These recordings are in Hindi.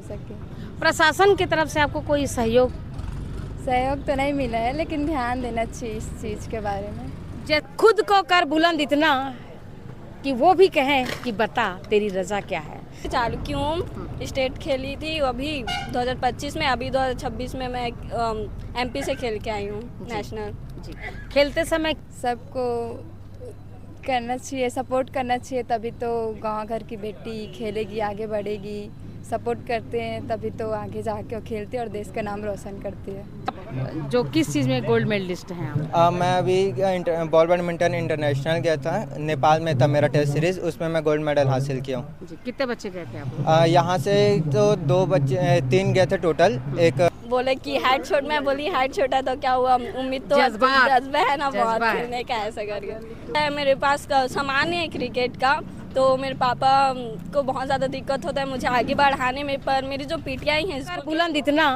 सके। प्रशासन की तरफ से आपको कोई सहयोग तो नहीं मिला है, लेकिन ध्यान देना चाहिए इस चीज़ के बारे में। खुद को कर बुलंद इतना कि वो भी कहें कि बता तेरी रजा क्या है। चालुक्यों स्टेट खेली थी अभी 2025 में, अभी 2026 में मैं एमपी से खेल के आई हूँ नेशनल। जी, खेलते समय सबको करना चाहिए, सपोर्ट करना चाहिए, तभी तो गांव घर की बेटी खेलेगी, आगे बढ़ेगी। सपोर्ट करते हैं तभी तो आगे जाके वो खेलती है और देश का नाम रोशन करती है। जो किस चीज़ में गोल्ड मेडलिस्ट हैं आप? मैं अभी बॉल बैडमिंटन इंटरनेशनल गया था, नेपाल में था मेरा टेस्ट सीरीज, उसमें मैं गोल्ड मेडल हासिल किया हूँ। जी, कितने बच्चे गए थे आप? यहाँ से तो 3 गए थे टोटल। एक बोले कि हाइट छोट, मैं बोली हाइट छोटा तो क्या हुआ, उम्मीद तो जज्बा है ना बहुत खेलने का, ऐसा करके। मेरे पास सामान है क्रिकेट का, तो मेरे पापा को बहुत ज़्यादा दिक्कत होता है मुझे आगे बढ़ाने में, पर मेरी जो पीटीआई हैं बुलंद इतना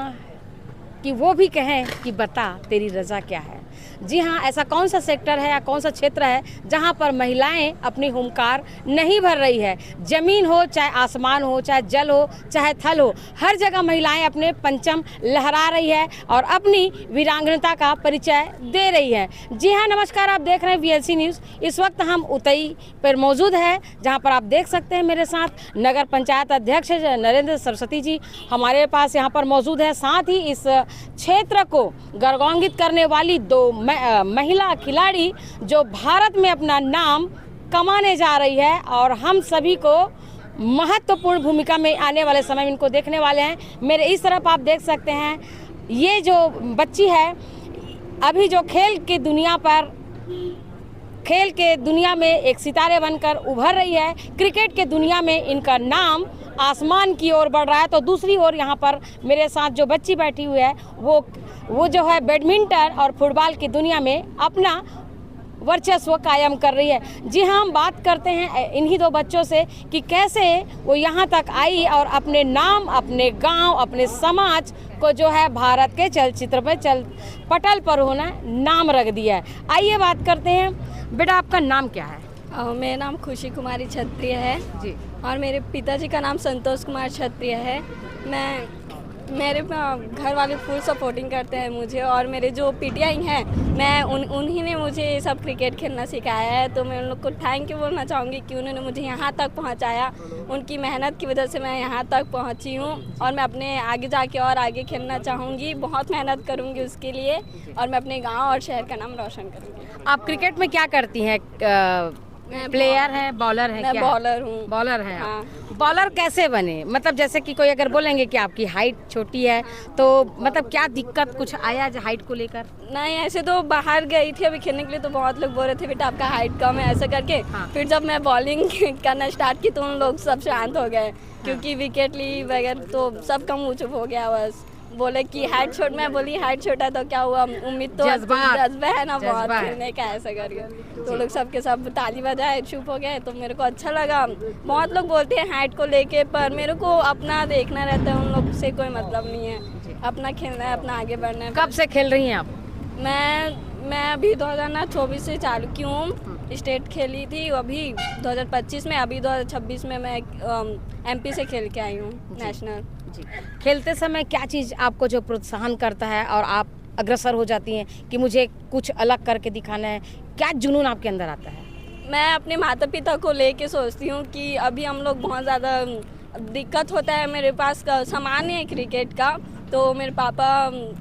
कि वो भी कहें कि बता तेरी रजा क्या है। जी हाँ, ऐसा कौन सा सेक्टर है या कौन सा क्षेत्र है जहाँ पर महिलाएं अपनी हुंकार नहीं भर रही है। जमीन हो, चाहे आसमान हो, चाहे जल हो, चाहे थल हो, हर जगह महिलाएं अपने परचम लहरा रही है और अपनी वीरांगनाता का परिचय दे रही है। जी हाँ, नमस्कार, आप देख रहे हैं वीएलसी न्यूज़। इस वक्त हम उतई पर मौजूद है, जहाँ पर आप देख सकते हैं मेरे साथ नगर पंचायत अध्यक्ष नरेंद्र सरस्वती जी हमारे पास यहाँ पर मौजूद है। साथ ही इस क्षेत्र को गौरवान्वित करने वाली 2 महिला खिलाड़ी जो भारत में अपना नाम कमाने जा रही है और हम सभी को महत्वपूर्ण भूमिका में आने वाले समय में इनको देखने वाले हैं। मेरे इस तरफ आप देख सकते हैं, ये जो बच्ची है अभी जो खेल की दुनिया में एक सितारे बनकर उभर रही है। क्रिकेट के दुनिया में इनका नाम आसमान की ओर बढ़ रहा है, तो दूसरी ओर यहाँ पर मेरे साथ जो बच्ची बैठी हुई है वो जो है बैडमिंटन और फुटबॉल की दुनिया में अपना वर्चस्व कायम कर रही है। जी हाँ, हम बात करते हैं इन्हीं 2 बच्चों से कि कैसे वो यहाँ तक आई और अपने नाम, अपने गांव, अपने समाज को जो है भारत के चलचित्र पर पटल पर होना नाम रख दिया है। आइए बात करते हैं। बेटा, आपका नाम क्या है? मेरा नाम खुशी कुमारी क्षत्रिय है जी, और मेरे पिताजी का नाम संतोष कुमार क्षत्रिय है। मेरे घर वाले फुल सपोर्टिंग करते हैं मुझे, और मेरे जो पीटीआई हैं उन्हीं ने मुझे ये सब क्रिकेट खेलना सिखाया है। तो मैं उन लोग को थैंक यू बोलना चाहूँगी कि उन्होंने मुझे यहाँ तक पहुँचाया। उनकी मेहनत की वजह से मैं यहाँ तक पहुँची हूँ और मैं अपने आगे जाके और आगे खेलना चाहूँगी। बहुत मेहनत करूँगी उसके लिए और मैं अपने गाँव और शहर का नाम रोशन करूँगी। आप क्रिकेट में क्या करती हैं? प्लेयर है, बॉलर है? मैं बॉलर हूँ। बॉलर है। हाँ। बॉलर कैसे बने? मतलब जैसे कि कोई अगर बोलेंगे कि आपकी हाइट छोटी है, तो मतलब क्या दिक्कत कुछ आया हाइट को लेकर? नहीं, ऐसे तो बाहर गई थी अभी खेलने के लिए, तो बहुत लोग बोल रहे थे बेटा आपका हाइट कम है, ऐसा करके। हाँ। फिर जब मैं बॉलिंग करना स्टार्ट की तो उन लोग सब शांत हो गए, क्योंकि विकेट ली वगैरह तो सब कम चुप हो गया। बस बोले कि हाइट छोट, मैं बोली हाइट छोटा तो क्या हुआ, उम्मीद तो जज्बा है ना बहुत खेलने का, ऐसा करके। तो लोग सबके सब ताली बजाए, चुप हो गए, तो मेरे को अच्छा लगा। बहुत लोग बोलते हैं हाइट को लेके, पर मेरे को अपना देखना रहता है, उन लोग से कोई मतलब नहीं है। अपना खेलना है, अपना आगे बढ़ना है। कब से खेल रही हैं आप? मैं अभी 2024 से चालू की हूँ। स्टेट खेली थी अभी 2025 में, अभी 2026 में मैं एमपी से खेल के आई हूँ नेशनल। जी, खेलते समय क्या चीज़ आपको जो प्रोत्साहन करता है और आप अग्रसर हो जाती हैं कि मुझे कुछ अलग करके दिखाना है? क्या जुनून आपके अंदर आता है? मैं अपने माता पिता को लेके सोचती हूँ कि अभी हम लोग बहुत ज़्यादा दिक्कत होता है। मेरे पास सामान है क्रिकेट का, तो मेरे पापा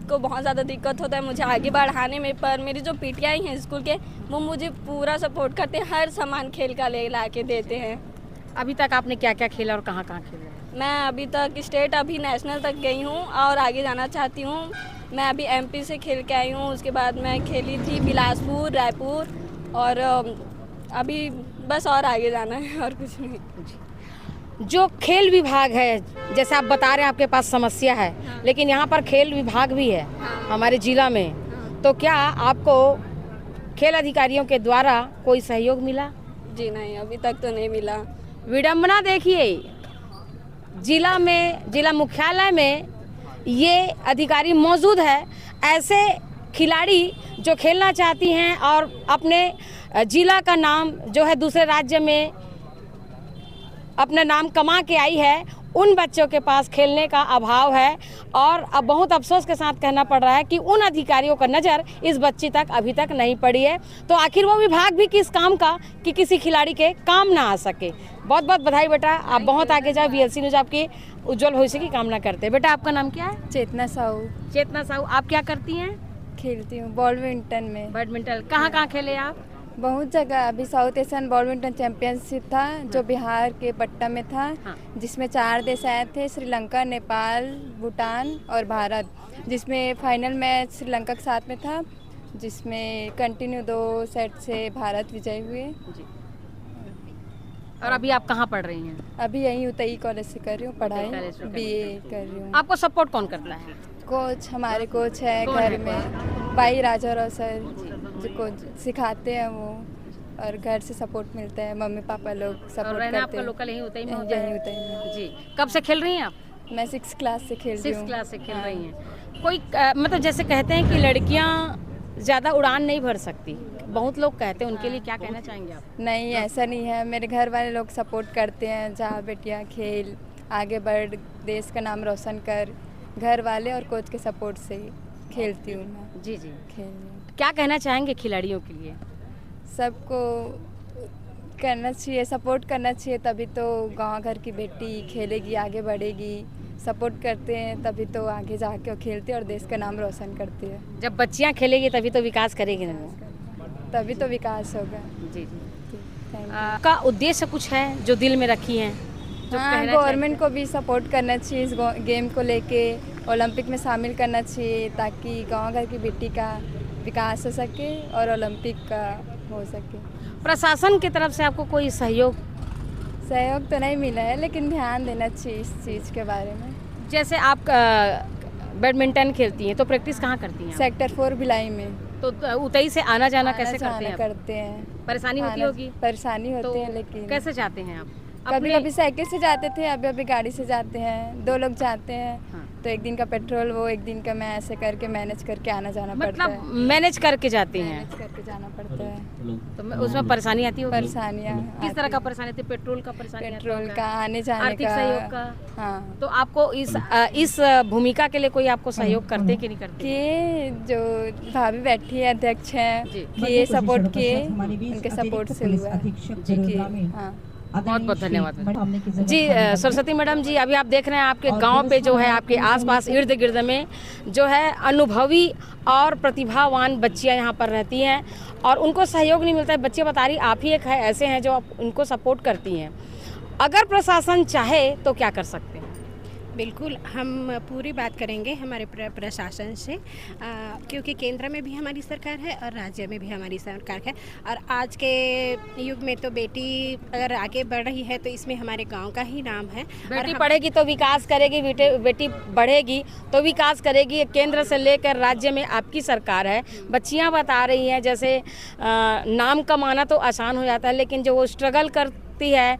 को बहुत ज़्यादा दिक्कत होता है मुझे आगे बढ़ाने में, पर मेरी जो पीटीआई हैं स्कूल के, वो मुझे पूरा सपोर्ट करते हैं, हर सामान खेल का ला के देते हैं। अभी तक आपने क्या क्या खेला और कहाँ कहाँ खेला है? मैं अभी तक स्टेट, अभी नेशनल तक गई हूँ और आगे जाना चाहती हूँ। मैं अभी एमपी से खेल के आई हूँ, उसके बाद मैं खेली थी बिलासपुर, रायपुर, और अभी बस और आगे जाना है और कुछ नहीं। जो खेल विभाग है, जैसे आप बता रहे हैं आपके पास समस्या है, हाँ। लेकिन यहाँ पर खेल विभाग भी है। हाँ। हमारे जिला में। हाँ। तो क्या आपको खेल अधिकारियों के द्वारा कोई सहयोग मिला? जी नहीं, अभी तक तो नहीं मिला। विडम्बना देखिए, जिला मुख्यालय में ये अधिकारी मौजूद है। ऐसे खिलाड़ी जो खेलना चाहती हैं और अपने जिला का नाम जो है दूसरे राज्य में अपना नाम कमा के आई है, उन बच्चों के पास खेलने का अभाव है और अब बहुत अफसोस के साथ कहना पड़ रहा है कि उन अधिकारियों का नज़र इस बच्ची तक अभी तक नहीं पड़ी है। तो आखिर वो विभाग भी किस काम का कि किसी खिलाड़ी के काम ना आ सके। बहुत बहुत बधाई बेटा, आप बहुत आगे जाओ। VLC न्यूज़ आपकी उज्जवल भविष्य की कामना करते हैं। बेटा आपका नाम क्या है? चेतना साहू। चेतना साहू, आप क्या करती हैं? खेलती हूँ बैडमिंटन में। बैडमिंटन कहाँ खेले आप? बहुत जगह। अभी साउथ एशियन बैडमिंटन चैंपियनशिप था जो बिहार के पटना में था, जिसमें 4 देश आए थे, श्रीलंका, नेपाल, भूटान और भारत, जिसमें फाइनल मैच श्रीलंका के साथ में था, जिसमें कंटिन्यू 2 सेट से भारत विजयी हुए। और अभी आप कहाँ पढ़ रही हैं? अभी यहीं UTI कॉलेज से कर रही हूँ पढ़ाई, BA कर रही हूँ। आपको सपोर्ट कौन करता है? कोच, हमारे कोच है घर में, भाई राजा राव सर, जो कोच सिखाते हैं वो, और घर से सपोर्ट मिलता है, मम्मी पापा लोग सपोर्ट करते हैं। आपका लोकल यहीं UTI में? यहीं UTI में। जी। कब से खेल रही हैं आप? मैं 6th क्लास से खेल रही हूँ। 6th क्लास से खेल रही हैं। कोई मतलब जैसे कहते हैं कि लड़कियाँ ज़्यादा उड़ान नहीं भर सकती, बहुत लोग कहते हैं, उनके लिए क्या कहना चाहेंगे आप? नहीं, ऐसा नहीं है। मेरे घर वाले लोग सपोर्ट करते हैं, जा बेटियाँ खेल, आगे बढ़, देश का नाम रोशन कर। घर वाले और कोच के सपोर्ट से खेलती हूँ मैं। जी जी। खेल क्या कहना चाहेंगे खिलाड़ियों के लिए? सबको करना चाहिए, सपोर्ट करना चाहिए, तभी तो गांव घर की बेटी खेलेगी, आगे बढ़ेगी। सपोर्ट करते हैं तभी तो आगे जाके खेलती है और देश का नाम रोशन करती है। जब बच्चियां खेलेगी तभी तो विकास करेगी ना, तभी तो विकास होगा। जी जी। का उद्देश्य कुछ है जो दिल में रखी हैं? हाँ, गवर्नमेंट को भी सपोर्ट करना चाहिए इस गेम को लेके, ओलंपिक में शामिल करना चाहिए, ताकि गांव घर की बेटी का विकास हो सके और ओलंपिक का हो सके। प्रशासन की तरफ से आपको कोई सहयोग तो नहीं मिला है, लेकिन ध्यान देना चाहिए इस चीज़ के बारे में। जैसे आप बैडमिंटन खेलती हैं तो प्रैक्टिस कहाँ करती हैं? सेक्टर 4 भिलाई में। तो UTI से आना जाना कैसे करते हैं? परेशानी होती होगी? परेशानी होती है, लेकिन कैसे जाते हैं आप? कभी साइकिल से जाते थे, अभी गाड़ी से जाते हैं, 2 लोग जाते हैं। हाँ। तो एक दिन का पेट्रोल, वो एक दिन का मैं, ऐसे करके मैनेज करके आना जाना पड़ता है। मतलब मैनेज करके जाते हैं? मैनेज करके जाना पड़ता है। तो उसमें परेशानी आती होगी? परेशानियाँ किस तरह का परेशानी आती है? पेट्रोल का परेशानी? पेट्रोल का, आने जाने का, आर्थिक सहयोग का। हाँ। तो आपको इस भूमिका के लिए कोई आपको सहयोग करते कि नहीं करते? कि जो भाभी बैठी है, अध्यक्ष हैं, कि ये सपोर्ट किए, उनके सपोर्ट से हुआ। हाँ, बहुत बहुत धन्यवाद जी। सरस्वती मैडम जी, अभी आप देख रहे हैं आपके गांव पे जो है, आपके आसपास इर्द गिर्द में जो है अनुभवी और प्रतिभावान बच्चियां यहाँ पर रहती हैं और उनको सहयोग नहीं मिलता है। बच्चे बता रही, आप ही एक है ऐसे हैं जो उनको सपोर्ट करती हैं। अगर प्रशासन चाहे तो क्या कर सकते हैं? बिल्कुल, हम पूरी बात करेंगे हमारे प्रशासन से, क्योंकि केंद्र में भी हमारी सरकार है और राज्य में भी हमारी सरकार है। और आज के युग में तो बेटी अगर आगे बढ़ रही है तो इसमें हमारे गांव का ही नाम है। बेटी पढ़ेगी तो विकास करेगी, बेटी बढ़ेगी तो विकास करेगी। केंद्र से लेकर राज्य में आपकी सरकार है। बच्चियाँ बता रही हैं जैसे नाम कमाना तो आसान हो जाता है, लेकिन जो वो स्ट्रगल करती है,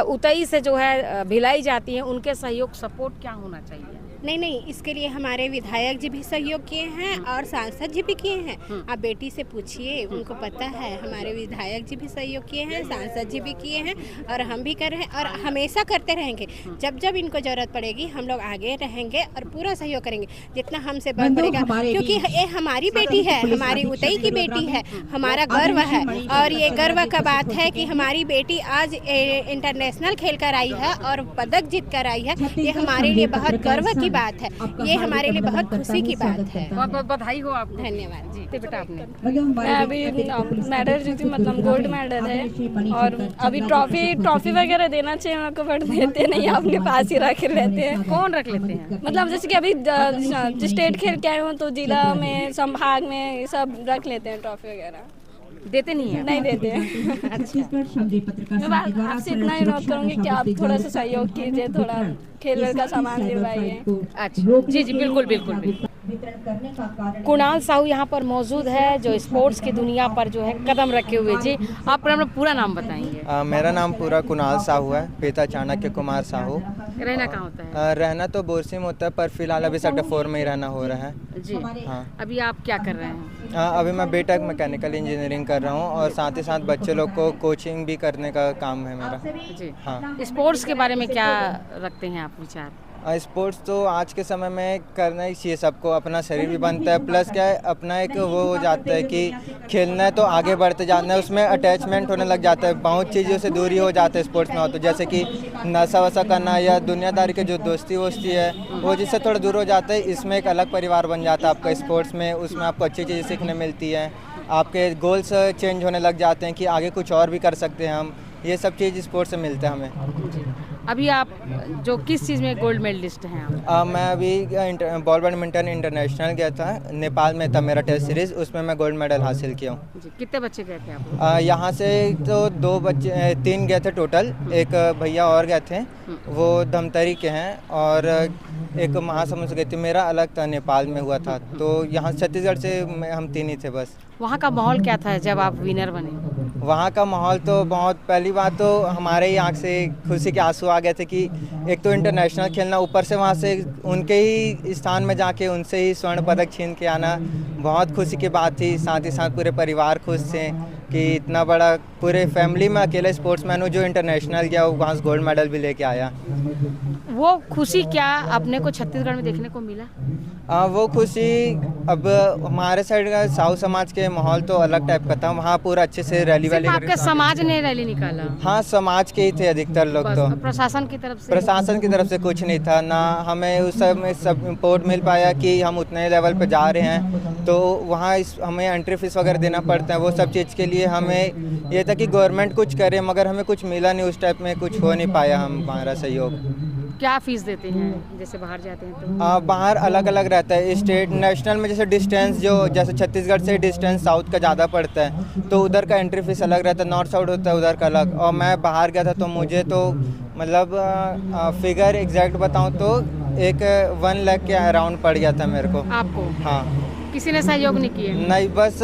UTI से जो है भिलाई जाती है, उनके सहयोग सपोर्ट क्या होना चाहिए? नहीं, इसके लिए हमारे विधायक जी भी सहयोग किए हैं और सांसद जी भी किए हैं। आप बेटी से पूछिए, उनको पता है। हमारे विधायक जी भी सहयोग किए हैं, सांसद जी भी किए हैं और हम भी कर रहे हैं और हमेशा करते रहेंगे। जब जब इनको जरूरत पड़ेगी हम लोग आगे रहेंगे और पूरा सहयोग करेंगे जितना हमसे बढ़ पड़ेगा, क्योंकि ये हमारी बेटी है, हमारी UTI की बेटी है, हमारा गर्व है। और ये गर्व का बात है कि हमारी बेटी आज इंटरनेशनल खेल कर आई है और पदक जीत कर आई है। ये हमारे लिए बहुत गर्व की बात है, ये हमारे लिए बहुत खुशी की बात है। बहुत बहुत बधाई हो आपको। धन्यवाद जी। बेटा आपने? मैं अभी मेडल जीती, मतलब गोल्ड मेडल है, और अभी ट्रॉफी वगैरह देना चाहिए उनको, बट देते नहीं, अपने पास ही रख लेते हैं। कौन रख लेते हैं? मतलब जैसे कि अभी स्टेट खेल के आए हो तो जिला में, संभाग में सब रख लेते हैं ट्रॉफी वगैरह। देते नहीं है? नहीं देते हैं। मैं आपसे इतना ही अनुरोध करूँगी कि आप थोड़ा सा सहयोग कीजिए, थोड़ा खेल का सामान दिलवाइए। अच्छा, जी बिल्कुल। कुणाल साहू यहाँ पर मौजूद है जो स्पोर्ट्स की दुनिया पर जो है कदम रखे हुए। जी, आप अपना पूरा नाम बताएंगे? मेरा नाम पूरा कुणाल साहू है, पिता चाणक्य कुमार साहू। रहना कहाँ होता है? रहना तो बोरसी में होता है, पर फिलहाल अभी सेक्टर 4 में ही रहना हो रहा है। जी हाँ। अभी आप क्या कर रहे हैं? अभी मैं बीटेक मैकेनिकल इंजीनियरिंग कर रहा हूँ और साथ ही साथ बच्चे लोग को कोचिंग भी करने का काम है मेरा। जी हाँ। स्पोर्ट्स के बारे में क्या रखते हैं आप विचार? स्पोर्ट्स तो आज के समय में करना ही चाहिए सबको, अपना शरीर भी बनता है, प्लस क्या है अपना एक वो हो जाता है कि खेलना है तो आगे बढ़ते जाना है, उसमें अटैचमेंट होने लग जाता है, बहुत चीज़ों से दूरी हो जाता है स्पोर्ट्स में हो तो, जैसे कि नशा वशा करना या दुनियादारी के जो दोस्ती वोस्ती है वो जिससे थोड़ा दूर हो जाता है। इसमें एक अलग परिवार बन जाता है आपका स्पोर्ट्स में, उसमें आपको अच्छी चीज़ें सीखने मिलती हैं, आपके गोल्स चेंज होने लग जाते हैं कि आगे कुछ और भी कर सकते हैं हम, ये सब चीज़ स्पोर्ट्स से मिलता है हमें। अभी आप जो किस चीज़ में गोल्ड मेडलिस्ट हैं आप? मैं अभी बॉल बैडमिंटन इंटरनेशनल गया था, नेपाल में था मेरा टेस्ट सीरीज़, उसमें मैं गोल्ड मेडल हासिल किया हूँ। जी, कितने बच्चे गए थे आप? यहाँ से तो 3 गए थे टोटल, एक भैया और गए थे वो धमतरी के हैं और एक महासमुंद से गए थे, मेरा अलग था नेपाल में हुआ था, तो यहाँ छत्तीसगढ़ से हम 3 ही थे बस। वहाँ का माहौल क्या था जब आप विनर बने? वहाँ का माहौल तो बहुत, पहली बात तो हमारे ही आँख से खुशी के आंसू आ गए थे कि एक तो इंटरनेशनल खेलना, ऊपर से वहाँ से उनके ही स्थान में जाके उनसे ही स्वर्ण पदक छीन के आना बहुत खुशी की बात थी। साथ ही साथ पूरे परिवार खुश थे कि इतना बड़ा पूरे फैमिली में अकेले स्पोर्ट्समैन हूँ जो इंटरनेशनल गया, वहाँ से गोल्ड मेडल भी लेके आया। वो खुशी क्या अपने को छत्तीसगढ़ में देखने को मिला? वो खुशी अब हमारे साइड का साहू समाज के माहौल तो अलग टाइप का था, वहाँ पूरा अच्छे से रैली वैली। आपके समाज ने रैली निकाला? हाँ, समाज के ही थे अधिकतर लोग। तो प्रशासन की तरफ से? प्रशासन की तरफ से कुछ नहीं था ना, हमें उस समय सब सपोर्ट मिल पाया कि हम उतने लेवल पे जा रहे हैं, तो वहाँ हमें एंट्री फीस वगैरह देना पड़ता है, वो सब चीज़ के लिए हमें ये था कि गवर्नमेंट कुछ करे, मगर हमें कुछ मिला नहीं, उस टाइप में कुछ हो नहीं पाया हमारा सहयोग। क्या फीस देते हैं जैसे बाहर जाते हैं तो? बाहर अलग अलग रहता है, स्टेट नेशनल में जैसे डिस्टेंस जो जैसे छत्तीसगढ़ से डिस्टेंस साउथ का ज़्यादा पड़ता है तो उधर का एंट्री फीस अलग रहता है, नॉर्थ साउथ होता है उधर का अलग। और मैं बाहर गया था तो मुझे तो मतलब फिगर एग्जैक्ट बताऊं तो 1 लाख के अराउंड पड़ गया था मेरे को। आपको? हाँ। किसी ने सहयोग नहीं किया? नहीं, बस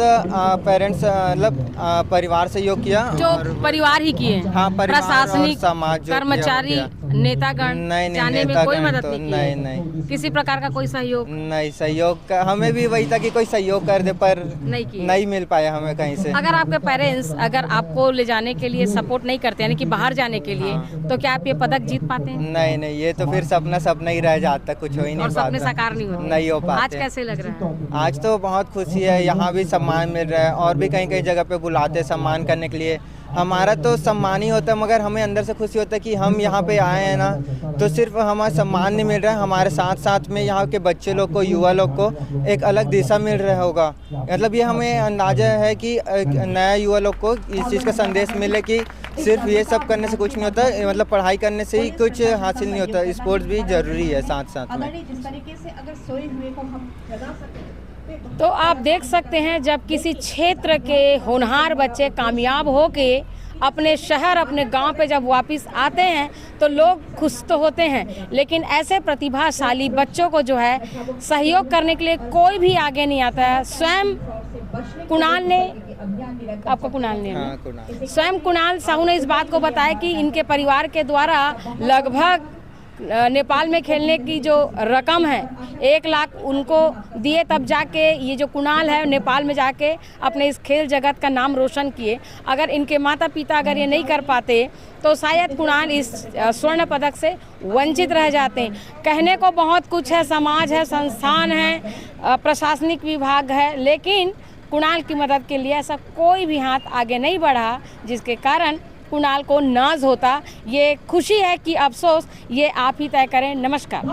पेरेंट्स मतलब परिवार सहयोग किया, जो परिवार ही किए? हाँ, परिवार प्रशासनिक, और समाज, कर्मचारी, नेतागण नहीं, जाने में कोई मदद तो नहीं? नहीं, किसी प्रकार का कोई सहयोग नहीं। सहयोग का हमें भी वही था कि कोई सहयोग कर दे, पर नहीं मिल पाया हमें कहीं से। अगर आपके पेरेंट्स अगर आपको ले जाने के लिए सपोर्ट नहीं करते यानी कि बाहर जाने के लिए, तो क्या आप ये पदक जीत पाते हैं? नहीं, ये तो फिर सपना ही रह जाता, कुछ हो ही नहीं और पाता। सपने साकार नहीं हो पाते। आज कैसे लग रहा है? आज तो बहुत खुशी है, यहाँ भी सम्मान मिल रहा है और भी कहीं जगह पे बुलाते हैं सम्मान करने के लिए। हमारा तो सम्मान ही होता है, मगर हमें अंदर से खुशी होता है कि हम यहाँ पे आए हैं ना, तो सिर्फ हमारा सम्मान नहीं मिल रहा है, हमारे साथ साथ में यहाँ के बच्चे लोग को, युवा लोग को एक अलग दिशा मिल रहा होगा। मतलब ये हमें अंदाजा है कि नया युवा लोग को इस चीज़ का संदेश मिले कि सिर्फ ये सब करने से कुछ नहीं होता, मतलब पढ़ाई करने से ही कुछ हासिल नहीं होता, स्पोर्ट्स भी ज़रूरी है साथ साथ में। तो आप देख सकते हैं जब किसी क्षेत्र के होनहार बच्चे कामयाब हो के अपने शहर, अपने गांव पे जब वापस आते हैं तो लोग खुश तो होते हैं, लेकिन ऐसे प्रतिभाशाली बच्चों को जो है सहयोग करने के लिए कोई भी आगे नहीं आता है। स्वयं कुणाल ने, आपका कुणाल ने, हाँ, कुणाल। स्वयं कुणाल साहू ने इस बात को बताया कि इनके परिवार के द्वारा लगभग नेपाल में खेलने की जो रकम है 1 लाख उनको दिए, तब जाके ये जो कुणाल है नेपाल में जाके अपने इस खेल जगत का नाम रोशन किए। अगर इनके माता पिता अगर ये नहीं कर पाते तो शायद कुणाल इस स्वर्ण पदक से वंचित रह जाते हैं। कहने को बहुत कुछ है, समाज है, संस्थान है, प्रशासनिक विभाग है, लेकिन कुणाल की मदद के लिए ऐसा कोई भी हाथ आगे नहीं बढ़ा, जिसके कारण कुणाल को नाज होता। ये खुशी है कि अफसोस ये आप ही तय करें। नमस्कार।